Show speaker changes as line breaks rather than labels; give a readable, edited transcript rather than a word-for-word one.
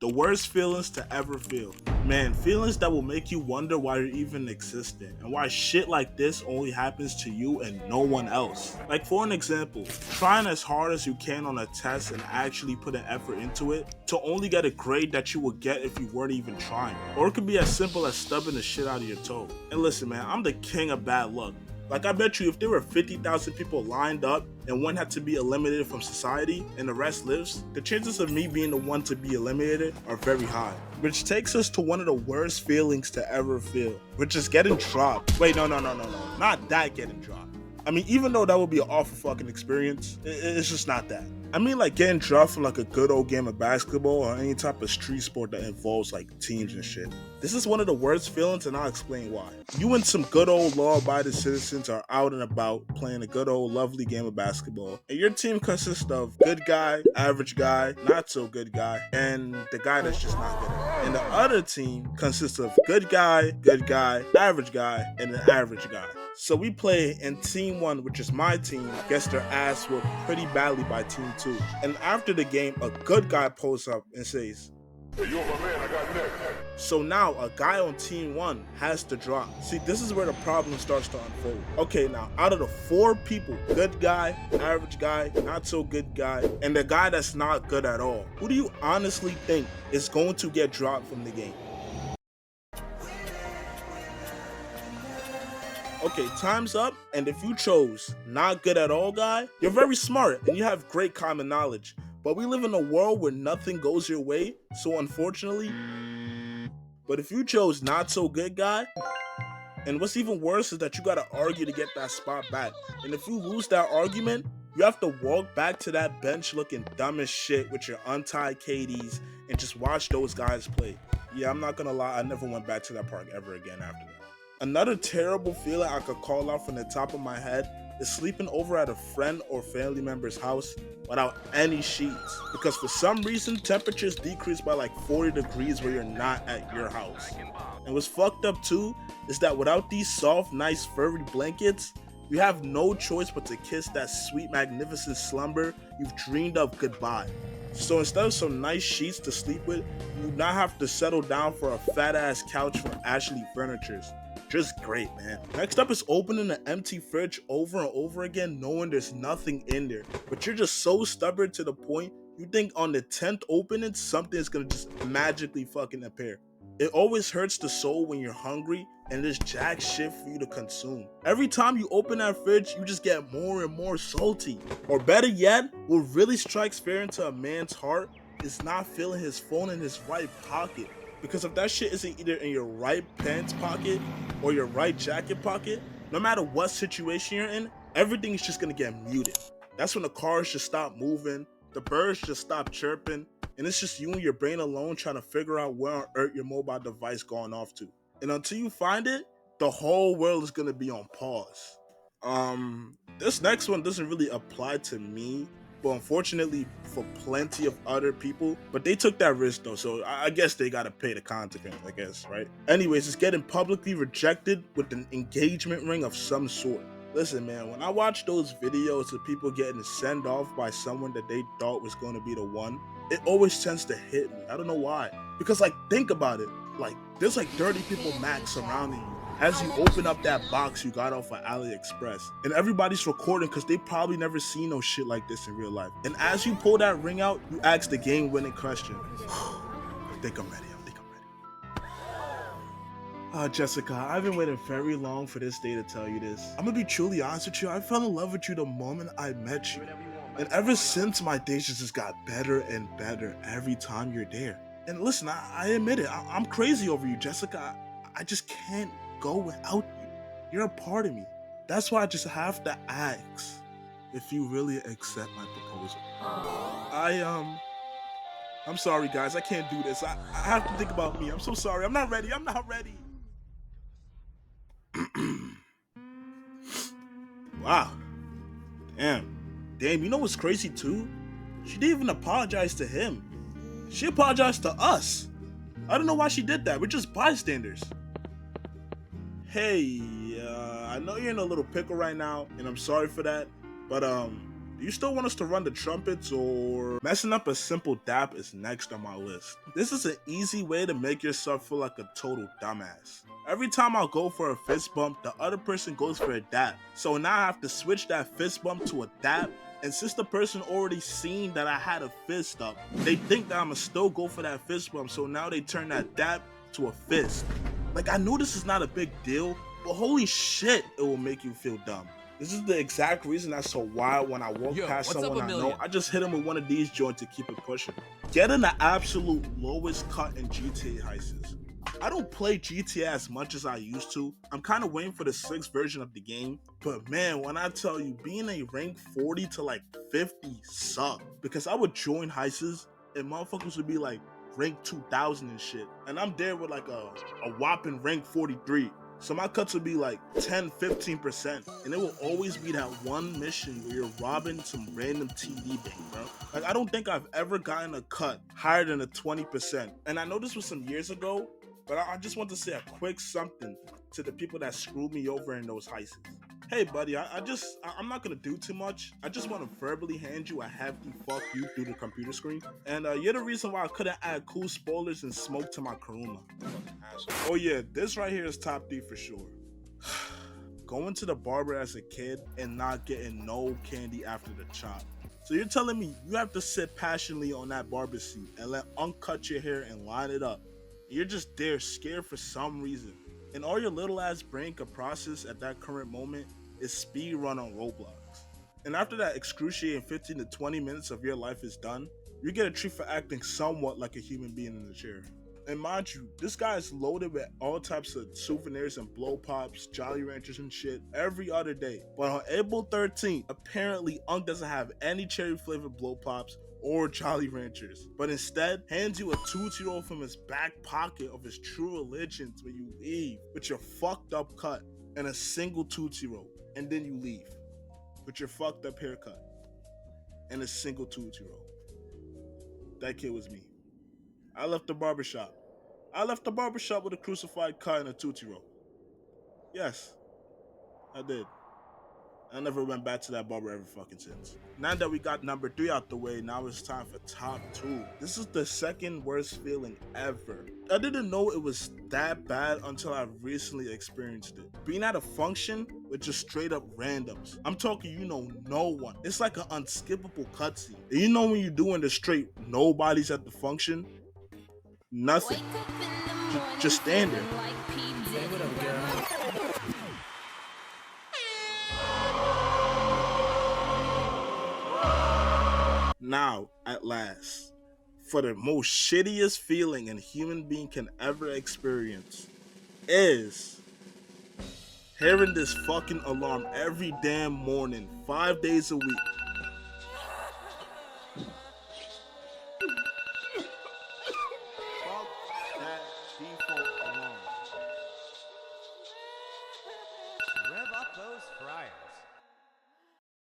The worst feelings to ever feel. Man, feelings that will make you wonder why you're even existing and why shit like this only happens to you and no one else. Like for an example, trying as hard as you can on a test and actually put an effort into it to only get a grade that you would get if you weren't even trying. Or it could be as simple as stubbing the shit out of your toe. And listen man, I'm the king of bad luck. Like I bet you if there were 50,000 people lined up and one had to be eliminated from society and the rest lives, the chances of me being the one to be eliminated are very high. Which takes us to one of the worst feelings to ever feel, which is getting dropped. Wait, no, not that getting dropped. I mean, even though that would be an awful fucking experience, it's just not that. I mean like getting dropped from like a good old game of basketball or any type of street sport that involves like teams and shit. This is one of the worst feelings and I'll explain why. You and some good old law-abiding citizens are out and about playing a good old lovely game of basketball and your team consists of good guy, average guy, not so good guy, and the guy that's just not good at it. And the other team consists of good guy, average guy, and an average guy. So we play and team one, which is my team, gets their ass whooped pretty badly by team two. And after the game, a good guy pulls up and says, "Hey, yo, my man, I got next." So now a guy on team one has to drop. See, this is where the problem starts to unfold. Okay, now out of the 4 people, good guy, average guy, not so good guy, and the guy that's not good at all, who do you honestly think is going to get dropped from the game? Okay, time's up, and if you chose not good at all guy, you're very smart and you have great common knowledge. But we live in a world where nothing goes your way, so unfortunately. But if you chose not so good guy, and what's even worse is that you gotta argue to get that spot back. And if you lose that argument, you have to walk back to that bench looking dumb as shit with your untied KDs and just watch those guys play. Yeah, I'm not gonna lie, I never went back to that park ever again after that. Another terrible feeling I could call out from the top of my head is sleeping over at a friend or family member's house without any sheets. Because for some reason, temperatures decrease by like 40 degrees where you're not at your house. And what's fucked up too is that without these soft, nice, furry blankets, you have no choice but to kiss that sweet, magnificent slumber you've dreamed of goodbye. So instead of some nice sheets to sleep with, you now have to settle down for a fat ass couch from Ashley Furnitures. Just great, man. Next up is opening an empty fridge over and over again knowing there's nothing in there. But you're just so stubborn to the point you think on the 10th opening something is gonna just magically fucking appear. It always hurts the soul when you're hungry and there's jack shit for you to consume. Every time you open that fridge, you just get more and more salty. Or better yet, what really strikes fear into a man's heart is not feeling his phone in his right pocket. Because if that shit isn't either in your right pants pocket or your right jacket pocket, no matter what situation you're in, everything is just gonna get muted. That's when the cars just stop moving, the birds just stop chirping, and it's just you and your brain alone trying to figure out where on earth your mobile device going off to. And until you find it, the whole world is gonna be on pause. This next one doesn't really apply to me, but unfortunately for plenty of other people, but they took that risk though, so I guess they gotta pay the consequence, I guess, right? Anyways, it's getting publicly rejected with an engagement ring of some sort. Listen man, when I watch those videos of people getting sent off by someone that they thought was going to be the one, it always tends to hit me. I don't know why. Because like, think about it, like there's like 30 people max surrounding you as you open up that box you got off of AliExpress. And everybody's recording because they probably never seen no shit like this in real life. And as you pull that ring out, you ask the game-winning question. I think I'm ready. Jessica, I've been waiting very long for this day to tell you this. I'm gonna be truly honest with you, I fell in love with you the moment I met you. And ever since, my days just got better and better every time you're there. And listen, I admit it, I'm crazy over you, Jessica. I just can't go without you. You're a part of me. That's why I just have to ask if you really accept my proposal. I'm sorry guys, I can't do this. I have to think about me. I'm so sorry. I'm not ready. Wow. Damn, you know what's crazy too? She didn't even apologize to him. She apologized to us. I don't know why she did that. We're just bystanders. Hey, I know you're in a little pickle right now, and I'm sorry for that. But Do you still want us to run the trumpets, or messing up a simple dap is next on my list? This is an easy way to make yourself feel like a total dumbass. Every time I'll go for a fist bump, the other person goes for a dap. So now I have to switch that fist bump to a dap. And since the person already seen that I had a fist up, they think that I'ma still go for that fist bump. So now they turn that dap to a fist. Like, I know this is not a big deal, but holy shit, it will make you feel dumb. This is the exact reason as to why when I walk past someone I know, I just hit them with one of these joints to keep it pushing. Getting the absolute lowest cut in GTA heists. I don't play GTA as much as I used to. I'm kind of waiting for the 6th version of the game. But man, when I tell you, being a rank 40 to like 50 sucked. Because I would join heists and motherfuckers would be like rank 2000 and shit. And I'm there with like a whopping rank 43. So my cuts would be like 10-15%, and it will always be that one mission where you're robbing some random TD bank, bro. Like, I don't think I've ever gotten a cut higher than a 20%. And I know this was some years ago, but I just want to say a quick something to the people that screwed me over in those heists. Hey buddy, I'm not gonna do too much. I just want to verbally hand you a hefty fuck you through the computer screen. And you're the reason why I couldn't add cool spoilers and smoke to my Karuma. Oh yeah, this right here is top 3 for sure. Going to the barber as a kid and not getting no candy after the chop. So you're telling me you have to sit passionately on that barber seat and let uncut your hair and line it up. You're just there scared for some reason. And all your little ass brain could process at that current moment is speed run on Roblox. And after that excruciating 15 to 20 minutes of your life is done, you get a treat for acting somewhat like a human being in the chair. And mind you, this guy is loaded with all types of souvenirs and blow pops, Jolly Ranchers and shit every other day. But on April 13th, apparently Unk doesn't have any cherry flavored blow pops or Jolly Ranchers, but instead hands you a Tootsie Roll from his back pocket of his true religions when you leave with your fucked up cut and a single Tootsie Roll, and then you leave with your fucked up haircut and a single Tootsie Roll. That kid was me. I left the barbershop. With a crucified cut and a Tootsie Roll. Yes, I did. I never went back to that barber ever fucking since. Now that we got number 3 out the way, now it's time for top 2. This is the second worst feeling ever. I didn't know it was that bad until I recently experienced it. Being at a function with just straight up randoms. I'm talking, you know, no one. It's like an unskippable cutscene. And you know when you're doing the straight nobody's at the function? Nothing. Just stand there.
Hey, what up, girl?
Now, at last, for the most shittiest feeling a human being can ever experience is hearing this fucking alarm every damn morning, 5 days a week.